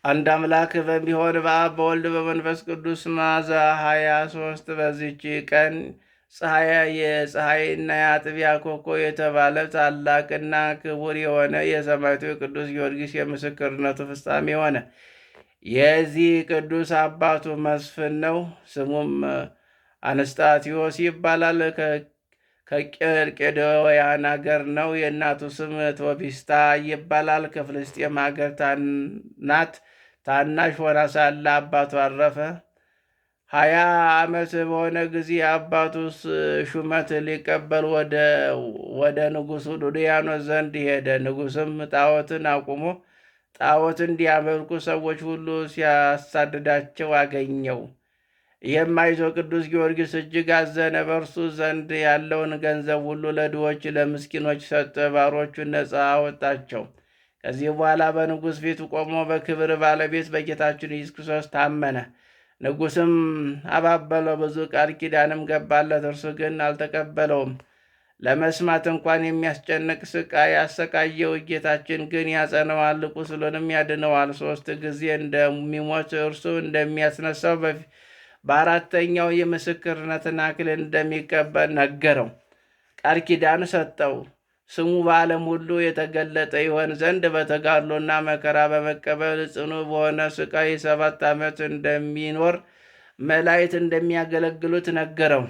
አንድ አምላክ በሚሆን በአብ በወልድ በመንፈስ ቅዱስ ሚያዝያ 23 በዚች ቀን የፀሐይና የአጥቢያ ኮከብ የተባለ ታላቅና ክቡር የሆነ የሰማዕቱ የቅዱስ ጊዮርጊስ የምስክርነቱ ፍጻሜ ሆነ። የዚህ ቅዱስ አባቱ መስፍን ነው። ስሙም አንስጣቴዎስ ይባላል። ከቄልቄዶውያን አገር ነው። የእናቱ ስም ቶቢስታ ይባላል። ከፍልስጤም ሀገር ናት። ታናሽ ሆና ሳለ አባቱ አረፈ። 20 ዓመት በሆነ ጊዜ አባቱ ሹመት ሊቀበል ወደ ንጉሡ ዱድያኖስ ዘንድ ሄደ። ንጉሥም ጣዖትን አቁሞ ጣዖት እንዲያመልኩ ሰዎች ሁሉ ሲያሳድዳቸው አገኘው። ይህም አይቶ ቅዱስ ጊዮርጊስ እጅግ አዘነ። በእርሱ ዘንድ ያለውን ገንዘብ ሁሉ ለድሆች ለምስኪኖች ሰጠ። ባሮቹን ነፃ አወጣቸው። ከዚህ በኋላ በንጉሥ ፊት ቆሞ በክብር ባለቤት በጌታችን ኢየሱስ ክርስቶስ ታመነ። ንጉሥም አባበለው፣ ብዙ ቃል ኪዳንም ገባለት። እርሱ ግን አልተቀበለውም። ለመስማት እንኳን የሚያስጨንቅ ስቃይ ያሰቃየው። ጌታችን ግን ያጸነዋል፣ ቁስሉንም ያድነዋል። 3 ጊዜ እንደሚሞት እርሱ እንደሚያስነሳው በአራተኛው የምስክርነትን አክሊል እንደሚቀበል ነገረው። ቃል ኪዳን ሰጠው። ስሙ በዓለም ሁሉ የተገለጠ ይሆን ዘንድ በተጋድሎና መከራ በመቀበል ጽኑ በሆነ ስቃይ 7 ዓመት እንደሚኖር መላእክት እንደሚያገለግሉት ነገረው።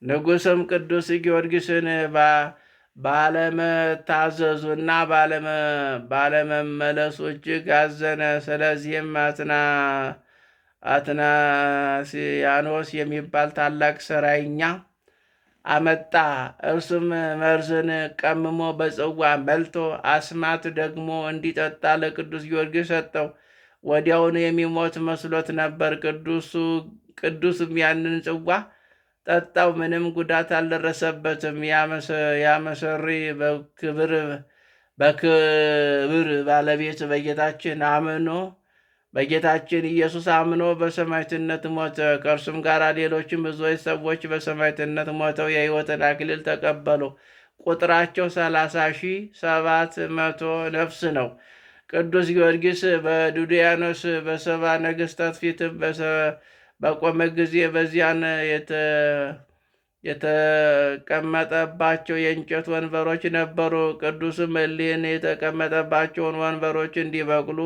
ንጉሥም ቅዱስ ጊዮርጊስን ባለመታዘዙና ባለመመለሱ እጅግ አዘነ። ስለዚህም አትናስያኖስ የሚባል ታላቅ ሠራተኛ አመጣ። እርሱም መርዝን ቀምሞ በጽዋ መልቶ አስማት ደግሞ እንዲጠጣ ለቅዱስ ጊዮርጊስ ሰጠው። ወዲያውኑ የሚሞት መስሎት ነበር። ቅዱስም ያንን ጽዋ ጠጣው። ምንም ጉዳት አልደረሰበትም። ያመሰሪ በክብር ባለቤት በጌታችን ኢየሱስ አምኖ በሰማዕትነት ሞተ። ከእርሱም ጋር ሌሎችም ብዙዎች ሰዎች በሰማዕትነት ሞተው የሕይወትን አክሊል ተቀበሉ። ቁጥራቸው 30,700 ነፍስ ነው። ቅዱስ ጊዮርጊስ በዱድያኖስ በሰባ ነገሥታት ፊትም በቆመ ጊዜ በዚያን የተቀመጠባቸው የእንጨት ወንበሮች ነበሩ። ቅዱስም እሊህን የተቀመጠባቸውን ወንበሮች እንዲበቅሉ፣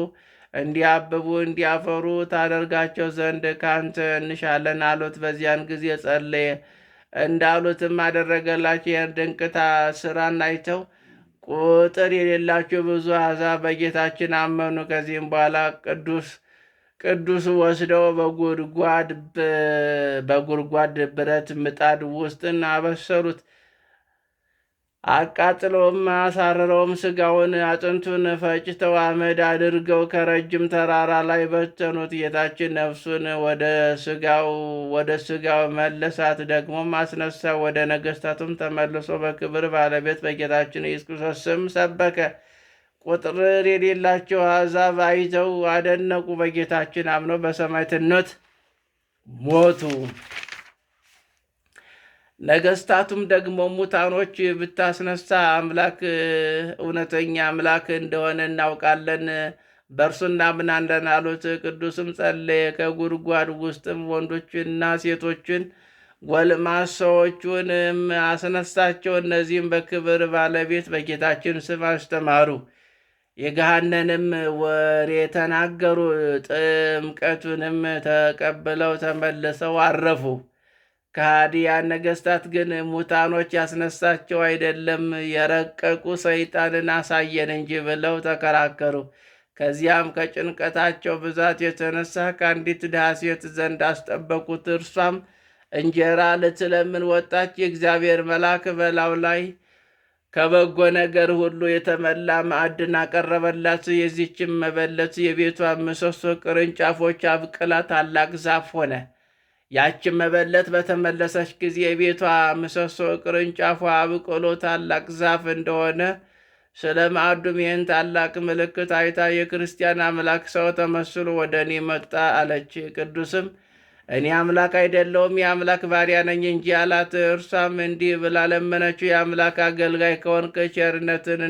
እንዲያብቡ፣ እንዲያፈሩ ታደርጋቸው ዘንድ ካንተ እንሻለን አሉት። በዚያን ጊዜ ጸለየ። እንዳሉትም አደረገላቸው። የድንቅ ሥራን አይተው ቁጥር የሌላቸው ብዙ አሕዛብ በጌታችን አመኑ። ከዚህም በኋላ ቅዱስ ወስደው በጉድጓድ ብረት ምጣድ ውስጥ አበሰሩት። አቃጥለውም አሳርረውም ሥጋውን አጥንቱን ፈጭተው አመድ አድርገው ከረጅም ተራራ ላይ በተኑት። ጌታችን ነፍሱን ወደ ሥጋው መለሳት፣ ደግሞም አስነሳ። ወደ ነገሥታቱም ተመልሶ በክብር ባለቤት በጌታችን ኢየሱስ ክርስቶስ ስም ሰበከ። ቁጥር የሌላቸው አሕዛብ አይተው አደነቁ። በጌታችን አምነው በሰማዕትነት ሞቱ። ነገሥታቱም ደግሞ ሙታኖች ብታስነሳ አምላክ እውነተኛ አምላክ እንደሆነ እናውቃለን፣ በእርሱ እናምናለን አሉት። ቅዱስም ጸለየ። ከጉድጓድ ውስጥም ወንዶችንና ሴቶችን ጎልማሶቹንም አስነሳቸው። እነዚህም በክብር ባለቤት በጌታችን ስም አስተማሩ፣ የገሃነንም ወሬ ተናገሩ። ጥምቀቱንም ተቀብለው ተመልሰው አረፉ። ከሃዲያን ነገሥታት ግን ሙታኖች ያስነሳቸው አይደለም፣ የረቀቁ ሰይጣንን አሳየን እንጂ ብለው ተከራከሩ። ከዚያም ከጭንቀታቸው ብዛት የተነሳ ከአንዲት ድሃ ሴት ዘንድ አስጠበቁት። እርሷም እንጀራ ልትለምን ወጣች። የእግዚአብሔር መልአክ በላዩ ላይ ከበጎ ነገር ሁሉ የተመላ ማዕድን አቀረበላት። የዚችም መበለት የቤቷ ምሰሶ ቅርንጫፎች አብቅላ ታላቅ ዛፍ ሆነ። ያችም መበለት በተመለሰች ጊዜ የቤቷ ምሰሶ ቅርንጫፏ አብቅሎ ታላቅ ዛፍ እንደሆነ ስለ ማዕዱም ይህን ታላቅ ምልክት አይታ የክርስቲያን አምላክ ሰው ተመስሎ ወደ እኔ መጣ አለች። ቅዱስም እኔ አምላክ አይደለሁም የአምላክ ባሪያ ነኝ እንጂ አላት። እርሷም እንዲህ ብላ ለመነችው፣ የአምላክ አገልጋይ ከሆንክ ቸርነትን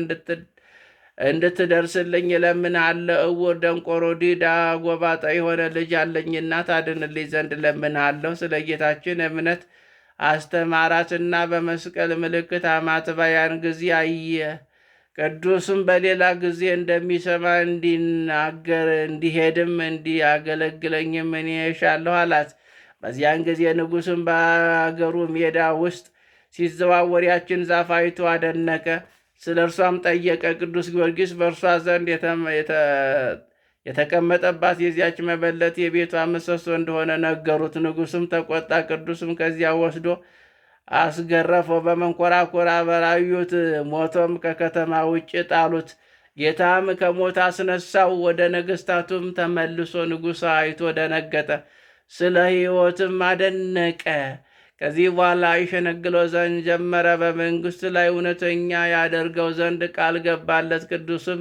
እንድትደርስልኝ እለምንሃለሁ። ዕውር፣ ደንቆሮ፣ ዲዳ፣ ጎባጣ የሆነ ልጅ አለኝና ታድንልኝ ዘንድ እለምንሃለሁ። ስለ ጌታችን እምነት አስተማራትና በመስቀል ምልክት አማትባ ያን ጊዜ አየ። ቅዱስም በሌላ ጊዜ እንደሚሰማ እንዲናገር እንዲሄድም እንዲያገለግለኝም እኔ እሻለሁ አላት። በዚያን ጊዜ ንጉሥም በአገሩ ሜዳ ውስጥ ሲዘዋወር ያችን ዛፍ አይቶ አደነቀ። ስለ እርሷም ጠየቀ። ቅዱስ ጊዮርጊስ በእርሷ ዘንድ የተቀመጠባት የዚያች መበለት የቤቷ ምሰሶ እንደሆነ ነገሩት። ንጉሥም ተቆጣ። ቅዱስም ከዚያ ወስዶ አስገረፈው፣ በመንኮራኮር አበራዩት። ሞቶም ከከተማ ውጭ ጣሉት። ጌታም ከሞት አስነሳው። ወደ ነገሥታቱም ተመልሶ ንጉሥ አይቶ ደነገጠ፣ ስለ ሕይወትም አደነቀ። ከዚህ በኋላ ይሸነግለው ዘንድ ጀመረ። በመንግሥት ላይ እውነተኛ ያደርገው ዘንድ ቃል ገባለት። ቅዱስም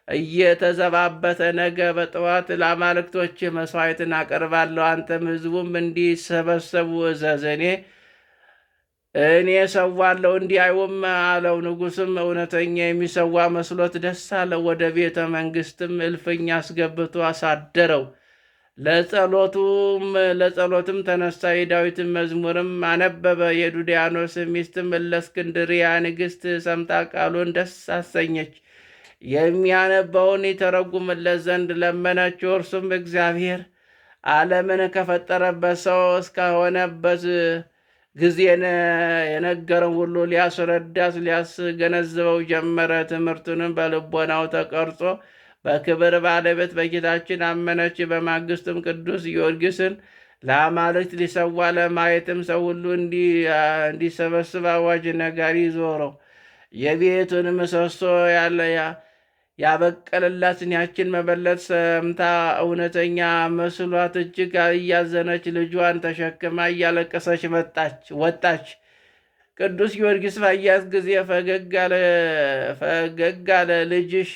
እየተዘባበተ ነገ በጠዋት ለአማልክቶች መሥዋዕትን አቀርባለሁ፣ አንተም ሕዝቡም እንዲሰበሰቡ እዘዝ፣ እኔ ሰዋለሁ እንዲያዩም አለው። ንጉሥም እውነተኛ የሚሰዋ መስሎት ደስ አለው። ወደ ቤተ መንግሥትም እልፍኝ አስገብቶ አሳደረው። ለጸሎትም ተነሳ። የዳዊትን መዝሙርም አነበበ። የዱድያኖስ ሚስትም እለእስክንድርያ ንግሥት ሰምታ ቃሉን ደስ አሰኘች። የሚያነባውን ይተረጉምለት ዘንድ ለመነችው። እርሱም እግዚአብሔር ዓለምን ከፈጠረበት ሰው እስከሆነበት ጊዜ የነገረው ሁሉ ሊያስገነዝበው ጀመረ። ትምህርቱንም በልቦናው ተቀርጾ በክብር ባለቤት በጌታችን አመነች። በማግስቱም ቅዱስ ጊዮርጊስን ለአማልክት ሊሰዋ ለማየትም ሰው ሁሉ እንዲሰበስብ አዋጅ ነጋሪ ዞረው። የቤቱን ምሰሶ ያበቀለላትን ያችን መበለት ሰምታ እውነተኛ መስሏት እጅግ እያዘነች ልጇን ተሸክማ እያለቀሰች ወጣች። ቅዱስ ጊዮርጊስ ባያት ጊዜ ፈገግ አለ። ልጅሽ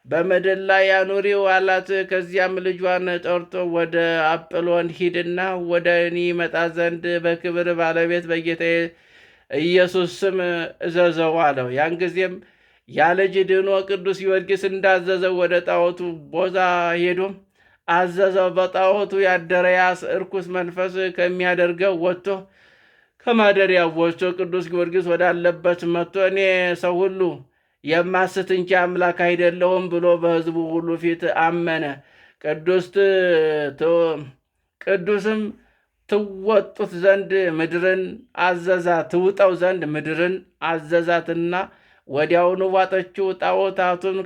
በምድር ላይ ያኑሪው አላት። ከዚያም ልጇን ጠርቶ ወደ አጵሎን ሂድና ወደ እኔ ይመጣ ዘንድ በክብር ባለቤት በጌታ ኢየሱስ ስም እዘዘው አለው። ያን ጊዜም ያ ልጅ ድኖ ቅዱስ ጊዮርጊስ እንዳዘዘው ወደ ጣዖቱ ቦታ ሄዶ አዘዘው። በጣዖቱ ያደረ ያ እርኩስ መንፈስ ከሚያደርገው ወጥቶ ከማደሪያው ወጥቶ ቅዱስ ጊዮርጊስ ወዳለበት መጥቶ እኔ ሰው ሁሉ የማስት እንጂ አምላክ አይደለሁም ብሎ በሕዝቡ ሁሉ ፊት አመነ። ቅዱስም ትውጠው ዘንድ ምድርን አዘዛትና ወዲያውኑ ዋጠችው። ጣዖታቱን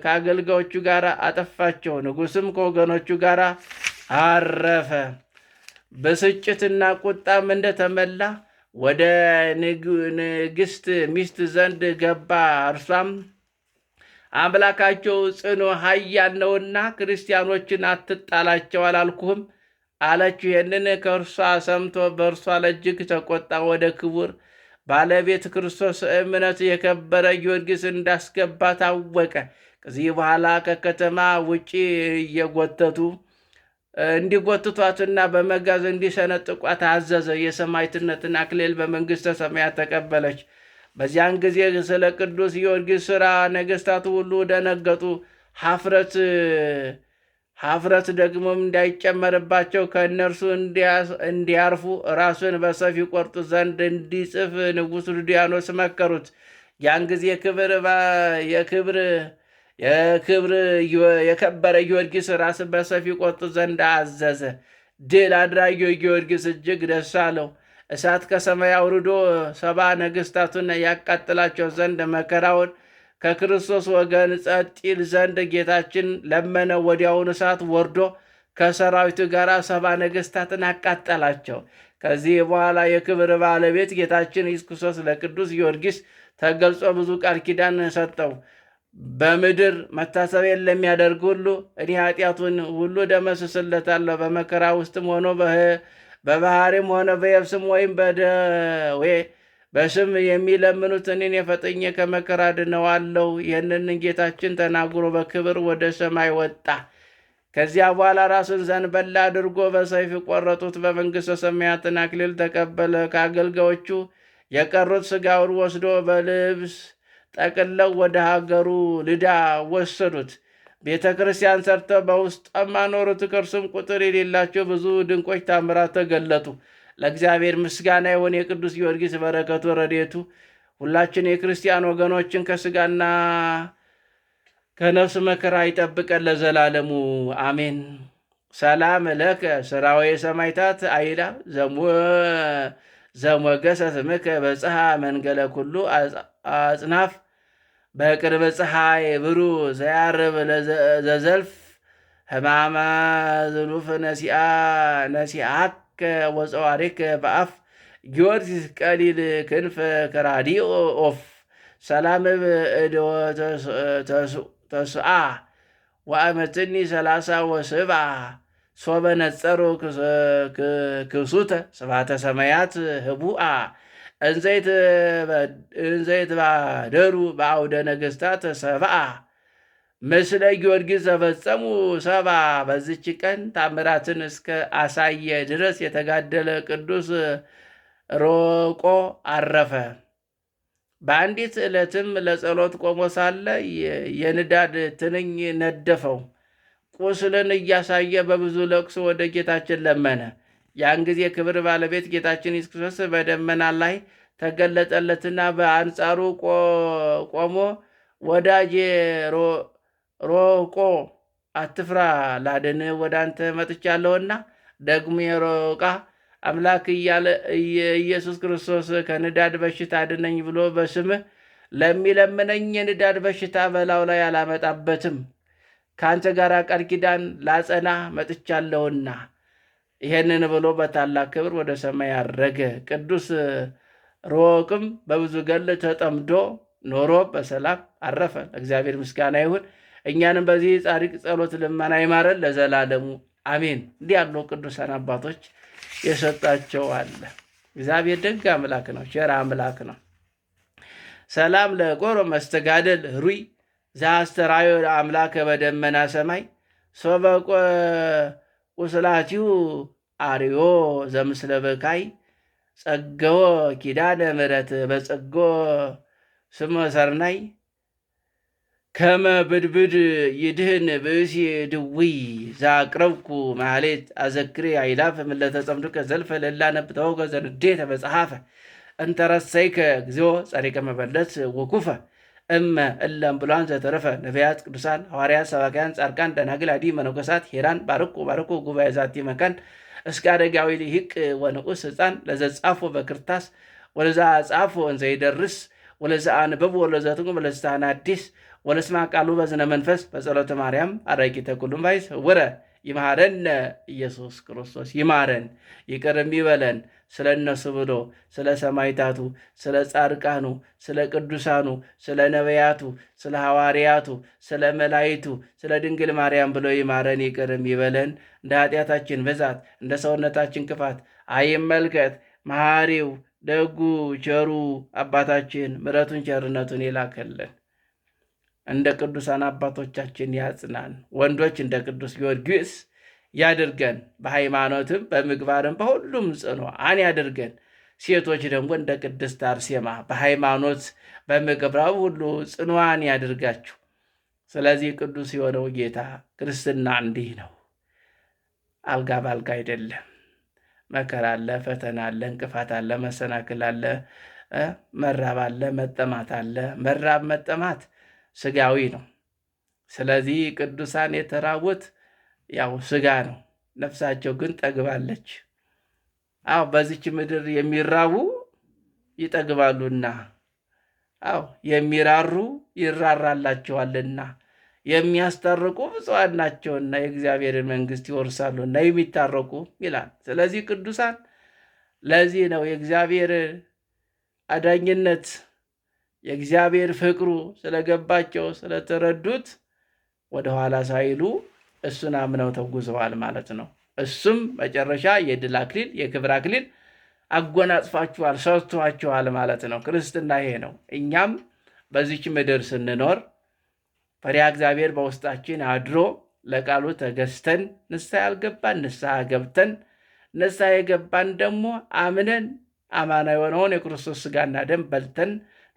ከአገልጋዮቹ ጋር አጠፋቸው። ንጉሥም ከወገኖቹ ጋር አረፈ። ብስጭትና ቁጣም እንደተመላ ወደ ንግሥት ሚስት ዘንድ ገባ። እርሷም አምላካቸው ጽኑ ኃያል ነውና ክርስቲያኖችን አትጣላቸው አላልኩህም አለችው። ይህንን ከእርሷ ሰምቶ በእርሷ እጅግ ተቆጣ። ወደ ክቡር ባለቤት ክርስቶስ እምነት የከበረ ጊዮርጊስ እንዳስገባ ታወቀ። ከዚህ በኋላ ከከተማ ውጪ እንዲጎትቷትና በመጋዝ እንዲሰነጥቋት አዘዘ። የሰማዕትነትን አክሊል በመንግሥተ ሰማያት ተቀበለች። በዚያን ጊዜ ስለ ቅዱስ ጊዮርጊስ ሥራ ነገሥታቱ ሁሉ ደነገጡ። ኀፍረት ደግሞም እንዳይጨመርባቸው ከእነርሱ እንዲያርፉ ራሱን በሰይፍ ይቆርጡ ዘንድ እንዲጽፍ ንጉሥ ዱድያኖስ መከሩት። ያን ጊዜ የከበረ ጊዮርጊስ ራስ በሰይፍ ይቆርጡ ዘንድ አዘዘ። ድል አድራጊው ጊዮርጊስ እጅግ ደስ አለው። እሳት ከሰማይ አውርዶ 70 ነገሥታቱን ያቃጥላቸው ዘንድ መከራውን ከክርስቶስ ወገን ጸጥ ይል ዘንድ ጌታችን ለመነ። ወዲያውን እሳት ወርዶ ከሰራዊቱ ጋር 70 ነገሥታትን አቃጠላቸው። ከዚህ በኋላ የክብር ባለቤት ጌታችን ኢየሱስ ክርስቶስ ለቅዱስ ጊዮርጊስ ተገልጾ ብዙ ቃል ኪዳን ሰጠው። በምድር መታሰቢያን ለሚያደርግ ሁሉ እኔ ኃጢአቱን ሁሉ ደመስስለታለሁ። በመከራ ውስጥም ሆኖ በባህርም ሆነ በየብስም ወይም በደዌ በስም የሚለምኑት እኔን የፈጠኘ ከመከራ ድነዋለሁ። ይህንን ጌታችን ተናግሮ በክብር ወደ ሰማይ ወጣ። ከዚያ በኋላ ራሱን ዘንበል አድርጎ በሰይፍ ቆረጡት። በመንግሥተ ሰማያትን አክሊል ተቀበለ። ከአገልጋዮቹ የቀሩት ሥጋውን ወስዶ በልብስ ጠቅለው ወደ ሀገሩ ልዳ ወሰዱት። ቤተ ክርስቲያን ሰርተው በውስጧም አኖሩት። ከእርሱም ቁጥር የሌላቸው ብዙ ድንቆች ታምራት ተገለጡ። ለእግዚአብሔር ምስጋና ይሁን። የቅዱስ ጊዮርጊስ በረከቱ ረድኤቱ ሁላችን የክርስቲያን ወገኖችን ከስጋና ከነፍስ መከራ ይጠብቀን ለዘላለሙ አሜን። ሰላም ለከ ሥራዌ ሰማዕታት አይላ ዘሞገሰ ስምከ በጽሐ መንገለ ኩሉ አጽናፍ በቅርብ ፀሐይ ብሩህ ዘያርብ ዘዘልፍ ሕማመ ዝኑፍ ነሲአከ ወፀዋሪከ በአፍ ጊዮርጊስ ቀሊል ክንፈ ከራዲዮ ኦፍ ሰላም ብእድወ ተስአ ወአመትኒ 30 ሶበ ነጸሩ ክሱተ ስብሐተ ሰማያት ህቡአ እንዘይትባደሩ በአውደ ነገሥታት ሰብአ ምስለ ጊዮርጊስ ተፈጸሙ ሰባ። በዚች ቀን ታምራትን እስከ አሳየ ድረስ የተጋደለ ቅዱስ ሮቆ አረፈ። በአንዲት ዕለትም ለጸሎት ቆሞ ሳለ የንዳድ ትንኝ ነደፈው። ቁስልን እያሳየ በብዙ ለቅሶ ወደ ጌታችን ለመነ። ያን ጊዜ ክብር ባለቤት ጌታችን ኢየሱስ ክርስቶስ በደመና ላይ ተገለጠለትና በአንጻሩ ቆሞ ወዳጄ ሮቆ አትፍራ፣ ላድን ወደ አንተ መጥቻለሁና ደግሞ የሮቃ አምላክ እያለ ኢየሱስ ክርስቶስ ከንዳድ በሽታ አድነኝ ብሎ በስምህ ለሚለምነኝ የንዳድ በሽታ በላዩ ላይ አላመጣበትም፣ ከአንተ ጋር ቃል ኪዳን ላጸና መጥቻለሁና። ይሄንን ብሎ በታላቅ ክብር ወደ ሰማይ አረገ። ቅዱስ ሮቅም በብዙ ገል ተጠምዶ ኖሮ በሰላም አረፈ። እግዚአብሔር ምስጋና ይሁን። እኛንም በዚህ ጻድቅ ጸሎት ልመና ይማረን ለዘላለሙ አሜን። እንዲህ ያሉ ቅዱሳን አባቶች የሰጣቸው አለ። እግዚአብሔር ደግ አምላክ ነው፣ ቸር አምላክ ነው። ሰላም ለቆሮ መስተጋደል ሩይ ዘአስተራዮ አምላከ በደመና ሰማይ ሶበቆ ቁስላቲሁ አርዮ ዘምስለ በካይ ጸገዎ ኪዳነ ምሕረት በጸጎ ስመ ሰርናይ ከመ ብድብድ ይድህን ብእሲ ድውይ ዛቅረብኩ ማህሌት አዘክሬ አይላፈ ምለተጸምዱከ ዘልፈ ለላ ነብተወከ ዘንዴተ መጽሐፈ እንተረሰይከ እግዚኦ ጸሪቀ መበለት ወኩፈ እመ እለም ብሏን ዘተረፈ ነቢያት፣ ቅዱሳን ሐዋርያት፣ ሰባክያን፣ ጻድቃን፣ ደናግል፣ አዲ መነኮሳት ሄራን ባርኩ ጉባኤ ዛቲ መካን እስከ አደጋዊ ሊሂቅ ወንዑስ ሕፃን ለዘጻፎ በክርታስ ወለዛ ጻፎ እንዘይደርስ ወለዛ አንበብ ወለዛ ትርጉም ለስታና አዲስ ወለስማ ቃሉ በዝነ መንፈስ በጸሎተ ማርያም አረቂተ ኩሉም ባይስ ወረ ይማረን ኢየሱስ ክርስቶስ ይማረን ይቅርም ይበለን። ስለ እነሱ ብሎ ስለ ሰማዕታቱ፣ ስለ ጻድቃኑ፣ ስለ ቅዱሳኑ፣ ስለ ነቢያቱ፣ ስለ ሐዋርያቱ፣ ስለ መላእክቱ፣ ስለ ድንግል ማርያም ብሎ ይማረን ይቅርም ይበለን። እንደ ኃጢአታችን ብዛት እንደ ሰውነታችን ክፋት አይመልከት። መሐሪው ደጉ ቸሩ አባታችን ምሕረቱን ቸርነቱን ይላከልን። እንደ ቅዱሳን አባቶቻችን ያጽናን። ወንዶች እንደ ቅዱስ ጊዮርጊስ ያድርገን፣ በሃይማኖትም በምግባርም በሁሉም ጽኑዓን ያድርገን። ሴቶች ደግሞ እንደ ቅድስት አርሴማ በሃይማኖት በምግባር ሁሉ ጽኑዓን ያድርጋችሁ። ስለዚህ ቅዱስ የሆነው ጌታ ክርስትና እንዲህ ነው። አልጋ ባልጋ አይደለም። መከራ አለ፣ ፈተና አለ፣ እንቅፋት አለ፣ መሰናክል አለ፣ መራብ አለ፣ መጠማት አለ። መራብ መጠማት ስጋዊ ነው። ስለዚህ ቅዱሳን የተራቡት ያው ስጋ ነው፣ ነፍሳቸው ግን ጠግባለች። በዚች ምድር የሚራቡ ይጠግባሉና፣ የሚራሩ ይራራላቸዋልና፣ የሚያስታርቁ ብፁዓን ናቸውና የእግዚአብሔርን መንግሥት ይወርሳሉና የሚታረቁ ይላል። ስለዚህ ቅዱሳን ለዚህ ነው የእግዚአብሔር አዳኝነት የእግዚአብሔር ፍቅሩ ስለገባቸው ስለተረዱት ወደኋላ ሳይሉ እሱን አምነው ተጉዘዋል ማለት ነው። እሱም መጨረሻ የድል አክሊል የክብር አክሊል አጎናጽፋችኋል፣ ሰጥቷችኋል ማለት ነው። ክርስትና ይሄ ነው። እኛም በዚች ምድር ስንኖር ፈሪሃ እግዚአብሔር በውስጣችን አድሮ ለቃሉ ተገዝተን ንስሐ ያልገባን ንስሐ ገብተን ንስሐ የገባን ደግሞ አምነን አማና የሆነውን የክርስቶስ ሥጋና ደም በልተን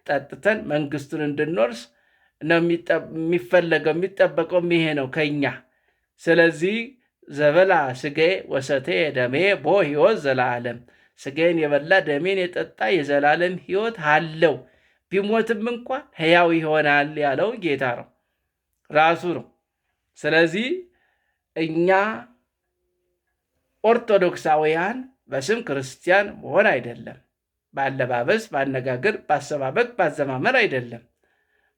ጠጥተን መንግስቱን እንድንወርስ ነው የሚፈለገው። የሚጠበቀውም ይሄ ነው ከኛ። ስለዚህ ዘበላ ስጋዬ ወሰተየ ደሜ ቦ ሕይወት ዘላለም፣ ስጋዬን የበላ ደሜን የጠጣ የዘላለም ሕይወት አለው፣ ቢሞትም እንኳን ሕያው ይሆናል ያለው ጌታ ነው፣ ራሱ ነው። ስለዚህ እኛ ኦርቶዶክሳውያን በስም ክርስቲያን መሆን አይደለም፣ በአለባበስ፣ በአነጋገር፣ በአሰባበቅ፣ በአዘማመር አይደለም፣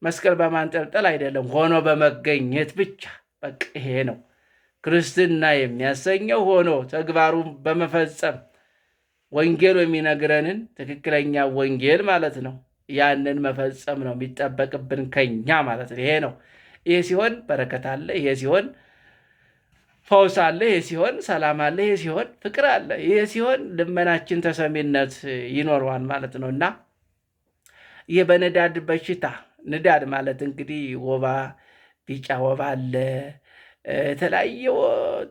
መስቀል በማንጠልጠል አይደለም፣ ሆኖ በመገኘት ብቻ። በቃ ይሄ ነው ክርስትና የሚያሰኘው፣ ሆኖ ተግባሩን በመፈጸም ወንጌሉ የሚነግረንን ትክክለኛ ወንጌል ማለት ነው። ያንን መፈጸም ነው የሚጠበቅብን ከኛ ማለት ነው። ይሄ ነው። ይሄ ሲሆን በረከት አለ። ይሄ ሲሆን ፈውስ አለ። ይሄ ሲሆን ሰላም አለ። ይሄ ሲሆን ፍቅር አለ። ይሄ ሲሆን ልመናችን ተሰሚነት ይኖረዋል ማለት ነው እና ይህ በንዳድ በሽታ፣ ንዳድ ማለት እንግዲህ ወባ፣ ቢጫ ወባ አለ፣ የተለያየ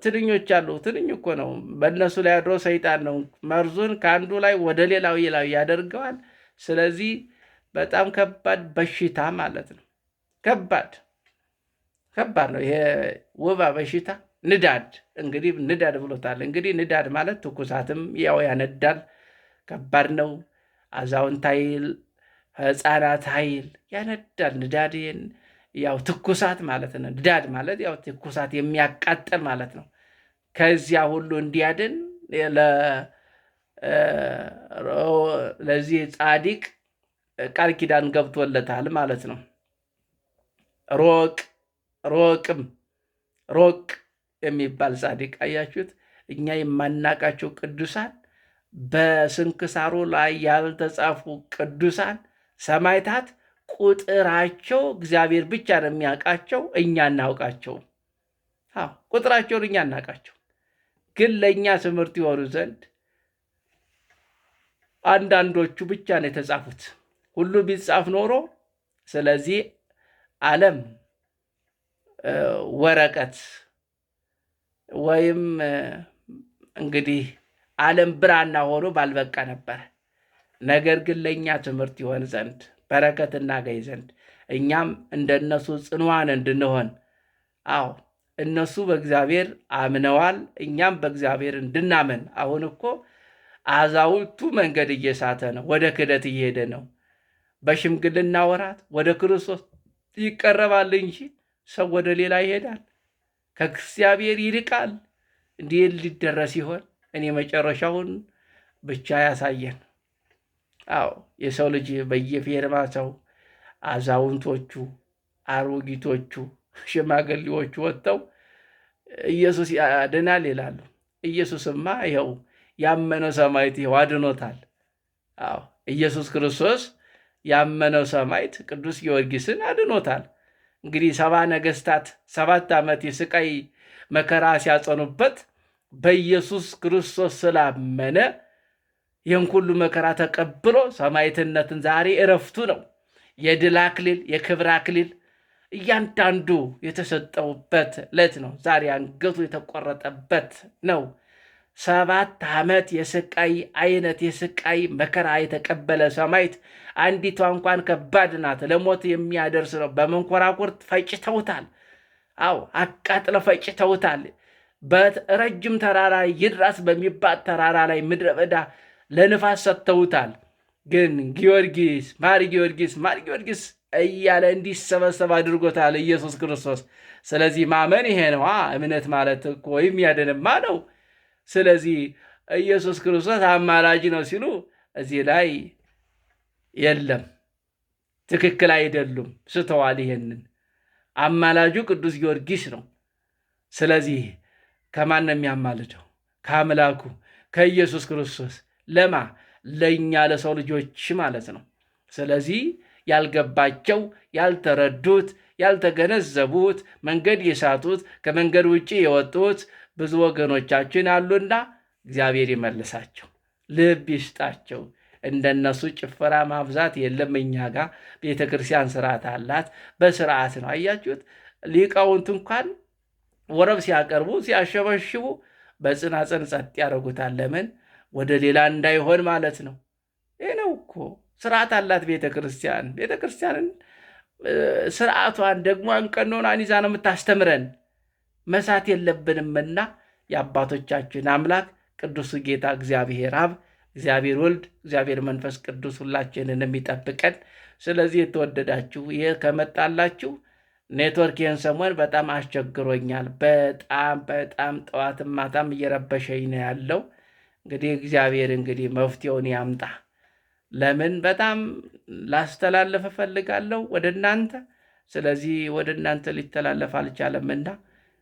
ትንኞች አሉ። ትንኝ እኮ ነው፣ በእነሱ ላይ አድሮ ሰይጣን ነው መርዙን ከአንዱ ላይ ወደ ሌላው ያደርገዋል። ስለዚህ በጣም ከባድ በሽታ ማለት ነው። ከባድ ነው ይሄ ወባ በሽታ። ንዳድ እንግዲህ ንዳድ ብሎታል። እንግዲህ ንዳድ ማለት ትኩሳትም ያው ያነዳል፣ ከባድ ነው። አዛውንት ኃይል፣ ሕፃናት ኃይል ያነዳል። ንዳድ ያው ትኩሳት ማለት ነው። ንዳድ ማለት ያው ትኩሳት የሚያቃጥል ማለት ነው። ከዚያ ሁሉ እንዲያድን ለዚህ ጻድቅ ቃል ኪዳን ገብቶለታል ማለት ነው። ሮቅ የሚባል ጻድቅ አያችሁት? እኛ የማናቃቸው ቅዱሳን፣ በስንክሳሩ ላይ ያልተጻፉ ቅዱሳን ሰማዕታት ቁጥራቸው እግዚአብሔር ብቻ ነው የሚያውቃቸው፣ እኛ እናውቃቸው። ቁጥራቸውን እኛ እናውቃቸው፣ ግን ለእኛ ትምህርት ይሆኑ ዘንድ አንዳንዶቹ ብቻ ነው የተጻፉት። ሁሉ ቢጻፍ ኖሮ ስለዚህ ዓለም ወረቀት ወይም እንግዲህ ዓለም ብራና ሆኖ ባልበቃ ነበር። ነገር ግን ለእኛ ትምህርት ይሆን ዘንድ በረከት እናገኝ ዘንድ እኛም እንደነሱ ጽኑዓን እንድንሆን፣ እነሱ በእግዚአብሔር አምነዋል፣ እኛም በእግዚአብሔር እንድናመን። አሁን እኮ አዛውንቱ መንገድ እየሳተ ነው፣ ወደ ክህደት እየሄደ ነው። በሽምግልና ወራት ወደ ክርስቶስ ይቀረባል እንጂ ሰው ወደ ሌላ ይሄዳል፣ ከእግዚአብሔር ይርቃል። እንዲህ ሊደረስ ይሆን? እኔ መጨረሻውን ብቻ ያሳየን። የሰው ልጅ በየፌርማታው አዛውንቶቹ፣ አሮጊቶቹ፣ ሽማግሌዎቹ ወጥተው ኢየሱስ ያድናል ይላሉ። ኢየሱስማ ይኸው ያመነው ሰማዕት ይኸው አድኖታል። ኢየሱስ ክርስቶስ ያመነው ሰማዕት ቅዱስ ጊዮርጊስን አድኖታል። እንግዲህ 70 ነገሥታት 7 ዓመት የስቃይ መከራ ሲያጸኑበት በኢየሱስ ክርስቶስ ስላመነ ይህን ሁሉ መከራ ተቀብሎ ሰማዕትነትን ዛሬ እረፍቱ ነው። የድል አክሊል፣ የክብር አክሊል እያንዳንዱ የተሰጠውበት ዕለት ነው። ዛሬ አንገቱ የተቆረጠበት ነው። 7 ዓመት የስቃይ መከራ የተቀበለ ሰማዕት አንዲቷ እንኳን ከባድ ናት፣ ለሞት የሚያደርስ ነው። በመንኮራኩርት ፈጭተውታል። አቃጥለው ፈጭተውታል። በረጅም ተራራ ይድረስ በሚባል ተራራ ላይ ምድረ በዳ ለንፋስ ሰጥተውታል። ግን ጊዮርጊስ ማር ጊዮርጊስ እያለ እንዲሰበሰብ አድርጎታል ኢየሱስ ክርስቶስ። ስለዚህ ማመን ይሄ ነው። እምነት ማለት እኮ የሚያድንማ ነው። ስለዚህ ኢየሱስ ክርስቶስ አማላጅ ነው ሲሉ እዚህ ላይ የለም፣ ትክክል አይደሉም፣ ስተዋል። ይሄንን አማላጁ ቅዱስ ጊዮርጊስ ነው። ስለዚህ ከማን ነው የሚያማልደው? ከአምላኩ ከኢየሱስ ክርስቶስ። ለእኛ ለሰው ልጆች ማለት ነው። ስለዚህ ያልገባቸው፣ ያልተረዱት፣ ያልተገነዘቡት፣ መንገድ የሳቱት፣ ከመንገድ ውጭ የወጡት ብዙ ወገኖቻችን አሉና እግዚአብሔር ይመልሳቸው፣ ልብ ይስጣቸው። እንደነሱ ጭፈራ ማብዛት የለም። እኛ ጋር ቤተ ክርስቲያን ስርዓት አላት፣ በስርዓት ነው። አያችሁት? ሊቃውንት እንኳን ወረብ ሲያቀርቡ ሲያሸበሽቡ በጽናጽን ጸጥ ያደርጉታል። ለምን? ወደ ሌላ እንዳይሆን ማለት ነው። ይህ ነው እኮ ስርዓት አላት ቤተ ክርስቲያን። ቤተ ክርስቲያንን ስርዓቷን ደግሞ ቀኖናን ይዛ ነው የምታስተምረን። መሳት የለብንምና የአባቶቻችን አምላክ ቅዱስ ጌታ እግዚአብሔር አብ፣ እግዚአብሔር ወልድ፣ እግዚአብሔር መንፈስ ቅዱስ ሁላችንን የሚጠብቀን። ስለዚህ የተወደዳችሁ ይህ ከመጣላችሁ ኔትወርክን ሰሞን በጣም አስቸግሮኛል። በጣም ጠዋትም ማታም እየረበሸኝ ነው ያለው። እንግዲህ እግዚአብሔር መፍትሄውን ያምጣ። ለምን በጣም ላስተላለፍ እፈልጋለሁ ወደ እናንተ። ስለዚህ ወደ እናንተ ሊተላለፍ አልቻለምና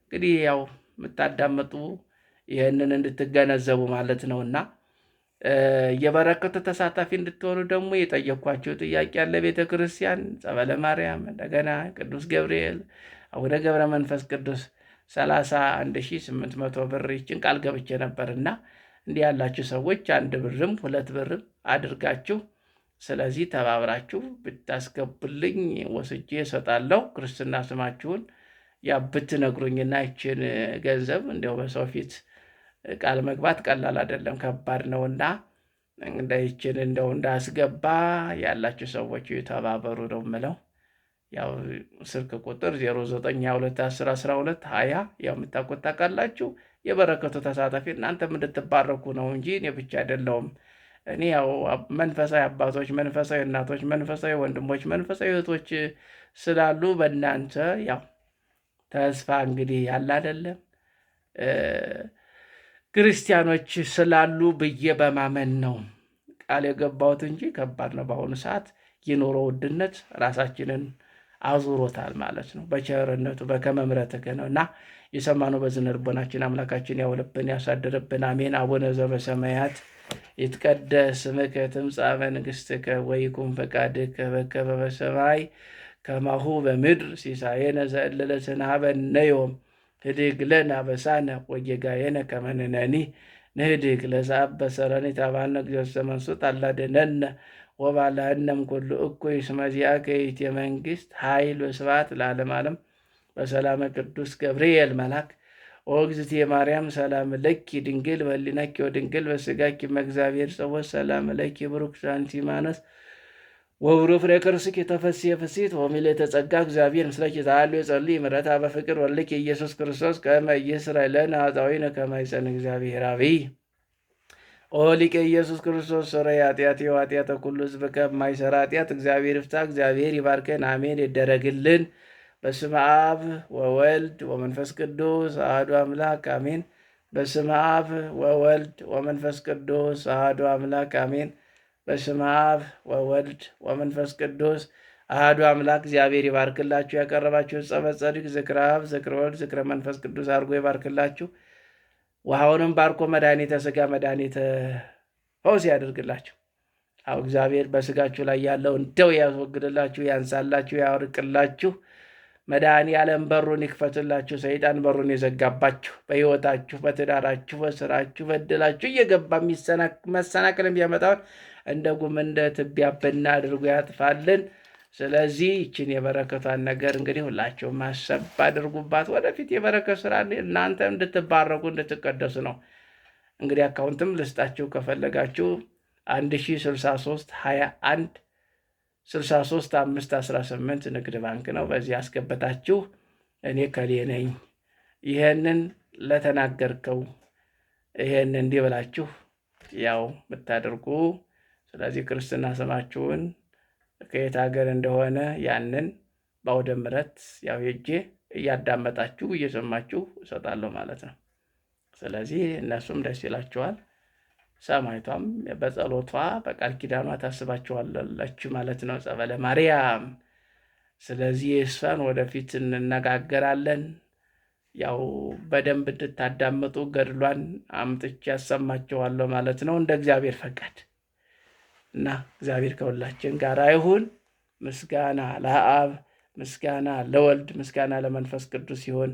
እንግዲህ ያው የምታዳመጡ ይህንን እንድትገነዘቡ ማለት ነውና የበረከቱ ተሳታፊ እንድትሆኑ ደግሞ የጠየኳቸው ጥያቄ ያለ ቤተ ክርስቲያን ጸበለ ማርያም፣ እንደገና ቅዱስ ገብርኤል፣ አቡነ ገብረ መንፈስ ቅዱስ 31,800 ብር ይችን ቃል ገብቼ ነበርና እንዲህ ያላችሁ ሰዎች 1 ብርም 2 ብርም አድርጋችሁ ስለዚህ ተባብራችሁ ብታስገቡልኝ ወስጄ እሰጣለሁ። ክርስትና ስማችሁን ብትነግሩኝና ይችን ገንዘብ እንዲያው በሰው ፊት ቃል መግባት ቀላል አይደለም፣ ከባድ ነውና ይችን እንደው እንዳስገባ ያላችሁ ሰዎች ተባበሩ ነው የምለው። ያው ስልክ ቁጥር 0922101220 ያው የምታውቁት ታውቃላችሁ። የበረከቱ ተሳታፊ እናንተም እንድትባረኩ ነው እንጂ እኔ ብቻ አይደለሁም። እኔ ያው መንፈሳዊ አባቶች፣ መንፈሳዊ እናቶች፣ መንፈሳዊ ወንድሞች፣ መንፈሳዊ እህቶች ስላሉ በእናንተ ያው ተስፋ ያለ አይደለም ክርስቲያኖች ስላሉ ብዬ በማመን ነው ቃል የገባሁት እንጂ ከባድ ነው። በአሁኑ ሰዓት የኑሮ ውድነት ራሳችንን አዙሮታል ማለት ነው። በቸርነቱ በከመ ምሕረትከ ነው እና የሰማነው በዝነ ልቦናችን አምላካችን ያውልብን ያሳድርብን። አሜን። አቡነ ዘበሰማያት ይትቀደስ ስምከ ትምጻእ መንግሥትከ ወይኩን ፈቃድከ በከመ በሰማይ ከማሁ በምድር ሲሳየነ ዘለለዕለትነ ሀበነ ዮም ህድግ ለነ አበሳነ ወጌጋየነ ከመ ንሕነኒ ንህድግ ለዘአበ ሰረኒ ታባልነ እግዚኦ ዘመንሱት አላድኅነነ ወባልሐነ እምኩሉ እኩይ እስመ ዚአከ ይእቲ መንግሥት ኃይል ወስብሐት ለዓለመ ዓለም። በሰላመ ቅዱስ ገብርኤል መልአክ ኦ እግዝእትየ ማርያም ሰላም ለኪ ድንግል በሕሊናኪ ወድንግል በሥጋኪ እመ እግዚአብሔር ጸወት ሰላም ለኪ ብሩክ አንቲ እማንስት ወብሩክ ፍሬ ከርሥኪ ተፈሥሒ ፍሥሕት ወምልዕተ ጸጋ እግዚአብሔር ምስለኪ ተሃልዮ ጸልዪ ምሕረታ በፍቅር ወልድኪ ኢየሱስ ክርስቶስ ከመ ይሥረይ ለነ ኃጣውኢነ ከመ ይሠንይ እግዚአብሔር አብይ ኦ ሊቀ ኢየሱስ ክርስቶስ ሠረይ ኃጢአትየ ወኃጢአተ ኩሉ ሕዝብ ከማይሠራ ኃጢአት እግዚአብሔር ይፍታ። እግዚአብሔር ይባርከን። አሜን። ይደረግልን። በስመ አብ ወወልድ ወመንፈስ ቅዱስ አሐዱ አምላክ አሜን። በስመ አብ ወወልድ ወመንፈስ ቅዱስ አሐዱ አምላክ አሜን። በስመ አብ ወወልድ ወመንፈስ ቅዱስ አሐዱ አምላክ። እግዚአብሔር ይባርክላችሁ። ያቀረባችሁ ጸበል ጸዲቅ ዝክረ አብ ዝክረ ወልድ ዝክረ መንፈስ ቅዱስ አድርጎ ይባርክላችሁ። ውሃውንም ባርኮ መድኃኒተ ሥጋ መድኃኒተ ፈውስ ያደርግላችሁ። አሁ እግዚአብሔር በሥጋችሁ ላይ ያለውን ደዌ ያስወግድላችሁ፣ ያንሳላችሁ፣ ያወርቅላችሁ። መድኃኔዓለም በሩን ይክፈትላችሁ። ሰይጣን በሩን የዘጋባችሁ በሕይወታችሁ፣ በትዳራችሁ፣ በስራችሁ፣ በዕድላችሁ እየገባ መሰናክል የሚያመጣውን እንደ ጉም እንደ ትቢያ ብና አድርጎ ያጥፋልን። ስለዚህ ይችን የበረከቷን ነገር ሁላችሁም ማሰብ አድርጉባት። ወደፊት የበረከት ስራ እናንተ እንድትባረኩ እንድትቀደሱ ነው። አካውንትም ልስጣችሁ ከፈለጋችሁ 10632163 ንግድ ባንክ ነው። በዚህ አስገበታችሁ እኔ ከሌ ነኝ ይሄንን ለተናገርከው ይሄን እንዲህ ብላችሁ ያው ብታደርጉ፣ ስለዚህ ክርስትና ስማችሁን ከየት ሀገር እንደሆነ ያንን በአውደ ምሕረት ያው ሄጄ እያዳመጣችሁ እየሰማችሁ እሰጣለሁ ማለት ነው። ስለዚህ እነሱም ደስ ይላቸዋል። ሰማይቷም በጸሎቷ በቃል ኪዳኗ ታስባችኋለች ማለት ነው፣ ጸበለ ማርያም። ስለዚህ እሷን ወደፊት እንነጋገራለን። ያው በደንብ እንድታዳምጡ ገድሏን አምጥቼ ያሰማችኋለሁ ማለት ነው እንደ እግዚአብሔር ፈቃድ እና እግዚአብሔር ከሁላችን ጋር ይሁን። ምስጋና ለአብ፣ ምስጋና ለወልድ፣ ምስጋና ለመንፈስ ቅዱስ ይሁን።